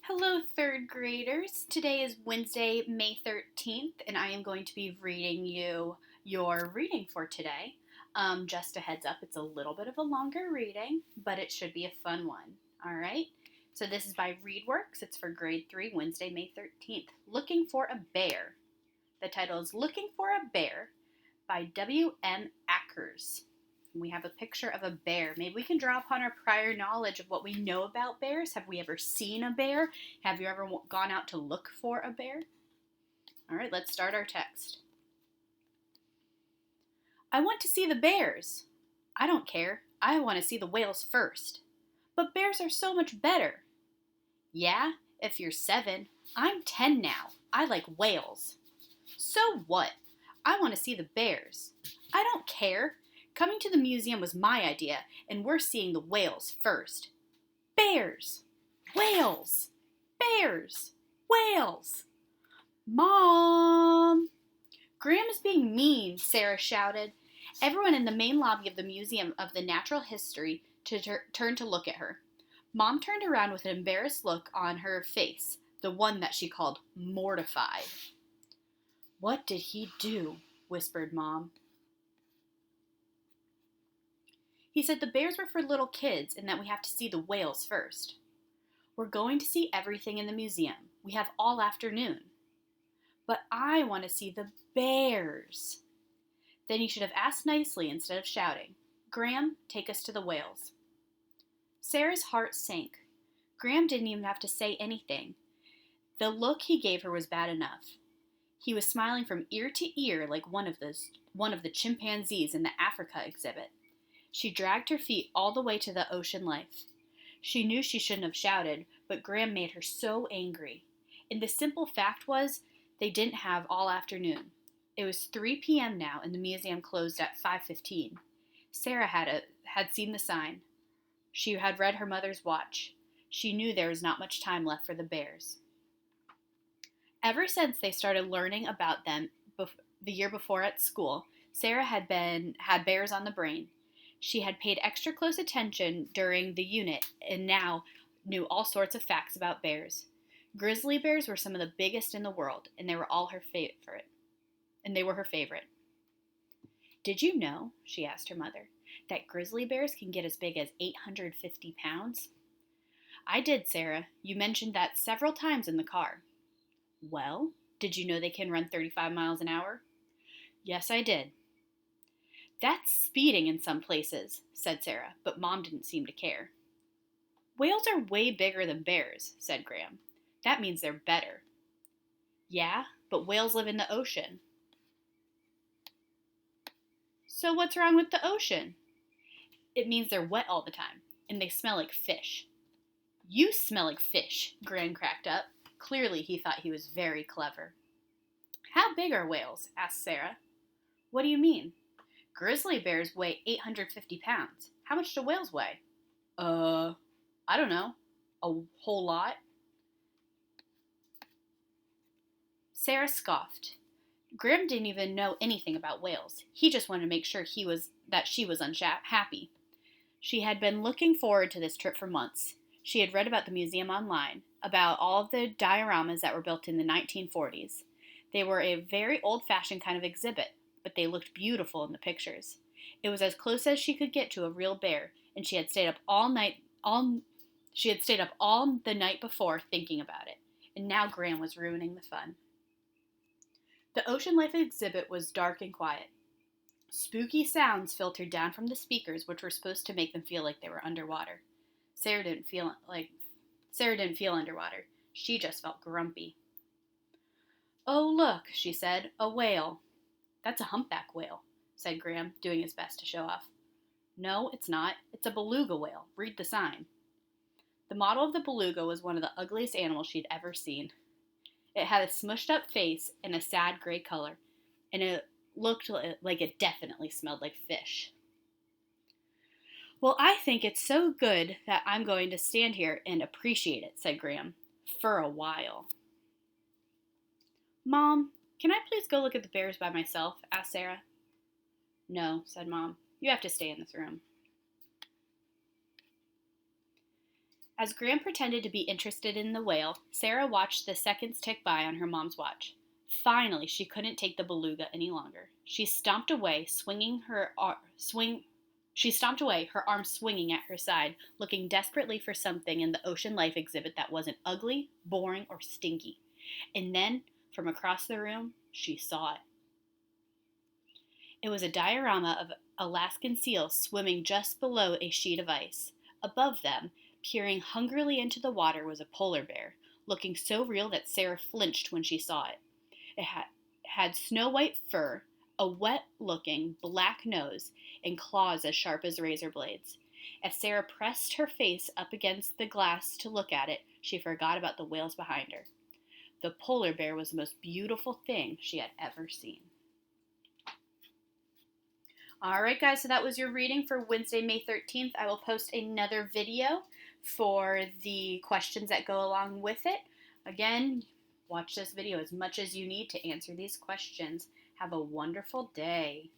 Hello, third graders. Today is Wednesday, May 13th, and I am going to be reading you your reading for today. Just a heads up, it's a little bit of a longer reading, but it should be a fun one. All right? So, this is by ReadWorks. It's for grade 3, Wednesday, May 13th. Looking for a Bear. The title is Looking for a Bear by W.M. Ackers. We have a picture of a bear. Maybe we can draw upon our prior knowledge of what we know about bears. Have we ever seen a bear? Have you ever gone out to look for a bear? All right, let's start our text. I want to see the bears. I don't care. I want to see the whales first. But bears are so much better. Yeah, if you're 7. I'm 10 now. I like whales. So what? I want to see the bears. I don't care. Coming to the museum was my idea, and we're seeing the whales first. Bears! Whales! Bears! Whales! Mom! Graham is being mean, Sarah shouted. Everyone in the main lobby of the Museum of the Natural History turned to look at her. Mom turned around with an embarrassed look on her face, the one that she called mortified. What did he do? Whispered Mom. He said the bears were for little kids and that we have to see the whales first. We're going to see everything in the museum. We have all afternoon. But I want to see the bears. Then you should have asked nicely instead of shouting. Graham, take us to the whales. Sarah's heart sank. Graham didn't even have to say anything. The look he gave her was bad enough. He was smiling from ear to ear like one of the chimpanzees in the Africa exhibit. She dragged her feet all the way to the ocean life. She knew she shouldn't have shouted, but Graham made her so angry. And the simple fact was, they didn't have all afternoon. It was 3 p.m. now, and the museum closed at 5:15. Sarah had seen the sign. She had read her mother's watch. She knew there was not much time left for the bears. Ever since they started learning about them the year before at school, Sarah had bears on the brain. She had paid extra close attention during the unit and now knew all sorts of facts about bears. Grizzly bears were some of the biggest in the world, and they were her favorite. Did you know, she asked her mother, that grizzly bears can get as big as 850 pounds? I did, Sarah. You mentioned that several times in the car. Well, did you know they can run 35 miles an hour? Yes, I did. That's speeding in some places, said Sarah, but Mom didn't seem to care. Whales are way bigger than bears, said Graham. That means they're better. Yeah, but whales live in the ocean. So what's wrong with the ocean? It means they're wet all the time, and they smell like fish. You smell like fish, Graham cracked up. Clearly he thought he was very clever. How big are whales? Asked Sarah. What do you mean? Grizzly bears weigh 850 pounds. How much do whales weigh? I don't know. A whole lot? Sarah scoffed. Graham didn't even know anything about whales. He just wanted to make sure that she was unhappy. She had been looking forward to this trip for months. She had read about the museum online, about all of the dioramas that were built in the 1940s. They were a very old-fashioned kind of exhibit, but they looked beautiful in the pictures. It was as close as she could get to a real bear, and she had stayed up all the night before thinking about it, and now Graham was ruining the fun. The ocean life exhibit was dark and quiet. Spooky sounds filtered down from the speakers, which were supposed to make them feel like they were underwater. Sarah didn't feel underwater. She just felt grumpy. Oh, look, she said, a whale. That's a humpback whale, said Graham, doing his best to show off. No, it's not. It's a beluga whale. Read the sign. The model of the beluga was one of the ugliest animals she'd ever seen. It had a smushed up face and a sad gray color, and it looked like it definitely smelled like fish. Well, I think it's so good that I'm going to stand here and appreciate it, said Graham, for a while. Mom, can I please go look at the bears by myself? Asked Sarah. No, said Mom. You have to stay in this room. As Graham pretended to be interested in the whale, Sarah watched the seconds tick by on her mom's watch. Finally, she couldn't take the beluga any longer. She stomped away, her arm swinging at her side, looking desperately for something in the ocean life exhibit that wasn't ugly, boring, or stinky. And then, from across the room, she saw it. It was a diorama of Alaskan seals swimming just below a sheet of ice. Above them, peering hungrily into the water, was a polar bear, looking so real that Sarah flinched when she saw it. It had snow-white fur, a wet-looking black nose, and claws as sharp as razor blades. As Sarah pressed her face up against the glass to look at it, she forgot about the whales behind her. The polar bear was the most beautiful thing she had ever seen. Alright guys, so that was your reading for Wednesday, May 13th. I will post another video for the questions that go along with it. Again, watch this video as much as you need to answer these questions. Have a wonderful day.